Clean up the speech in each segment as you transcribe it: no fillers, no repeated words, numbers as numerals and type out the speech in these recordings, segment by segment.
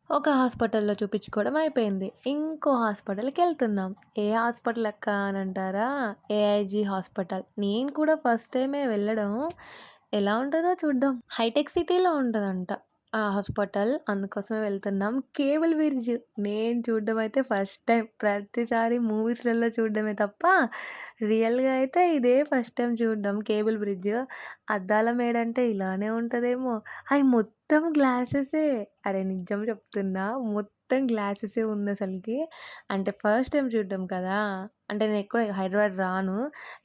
ఒక హాస్పిటల్‌లో చూపించుకోవడం అయిపోయింది. ఇంకో హాస్పిటల్‌కెళ్తున్నాం. ఏ హాస్పిటల్ అక్క అనంటారా? AIG hospital. నేను కూడా ఫస్ట్ టైమే వెళ్ళడం. ఎలా ఉంటదో చూద్దాం. హైటెక్ సిటీలో ఉంటదంట ఆ హాస్పిటల్. అందుకోసమే వెళ్తున్నాం. కేబుల్ బ్రిడ్జ్ నేను చూడడం అయితే ఫస్ట్ టైమ్. ప్రతిసారి మూవీస్‌లలో చూడడమే తప్ప రియల్‌గా అయితే ఇదే ఫస్ట్ టైమ్ చూడడం కేబుల్ బ్రిడ్జ్. అద్దాల మేడంటే ఇలానే ఉంటదేమో! అయి మొత్తం గ్లాసెసే. అరే! నిజం చెప్తున్నా. మొత్తం గ్లాసెసే ఉందసలకి. అంటే ఫస్ట్ టైమ్ చూడడం కదా! అంటే నేనెక్కువ హైదరాబాద్ రాను.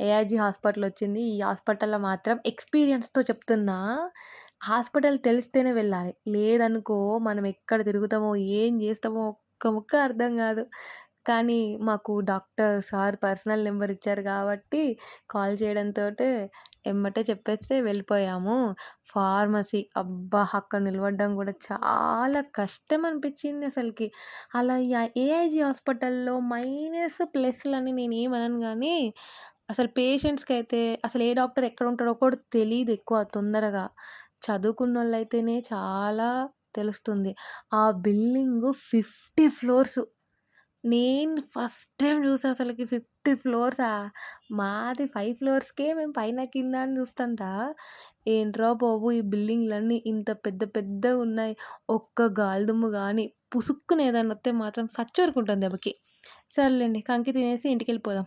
ఏఐజీ హాస్పిటలొచ్చింది. ఈ హాస్పిటల్‌లో మాత్రం ఎక్స్‌పీరియన్స్‌తో చెప్తున్నా. హాస్పిటల్ తెలిస్తేనే వెళ్ళాలి. లేదనుకో మనం ఎక్కడ తిరుగుతామో, ఏం జేస్తామో ఒక్క ముక్క అర్థం గాదు. కానీ మాకు డాక్టర్ సార్ పర్సనల్ నెంబర్ ఇచ్చారు గాబట్టి కాల్ చేయడంతోటే ఎమ్మటే చెప్పేస్తే వెళ్ళిపోయాము. ఫార్మసీ అబ్బా! అక్కడ నిలబడడం గూడా చాలా కష్టం అనిపిచ్చింది అసలకి. అలా ఏఐజీ హాస్పిటల్‌లో మైనస్, ప్లస్‌లని నేనేమనను గానీ, అసలు పేషెంట్స్‌కైతే అసలు ఏ డాక్టర్ ఎక్కడుంటాడో కూడా తెలీదు ఎక్కువ తొందరగా. చదువుకున్నోళ్ళైతేనే చాలా తెలుస్తుంది. ఆ బిల్డింగు 50 ఫ్లోర్సు. నేను ఫస్ట్ టైమ్ చూసా అసలకి 50 ఫ్లోర్సా! మాది 5 ఫ్లోర్స్‌కే మేము పైన, కింద అని చూస్తంట. ఏంట్రా బాబు! ఈ బిల్డింగ్‌లన్నీ ఇంత పెద్ద పెద్దగున్నాయి. ఒక్క గాలి దుమ్ము గాని, పుసుక్కున ఏదన్నా వస్తే మాత్రం సచ్చూరుకుంటాం దెబ్బకి. సర్లేండి కంకి తినేసి ఇంటికెళ్ళిపోదాం.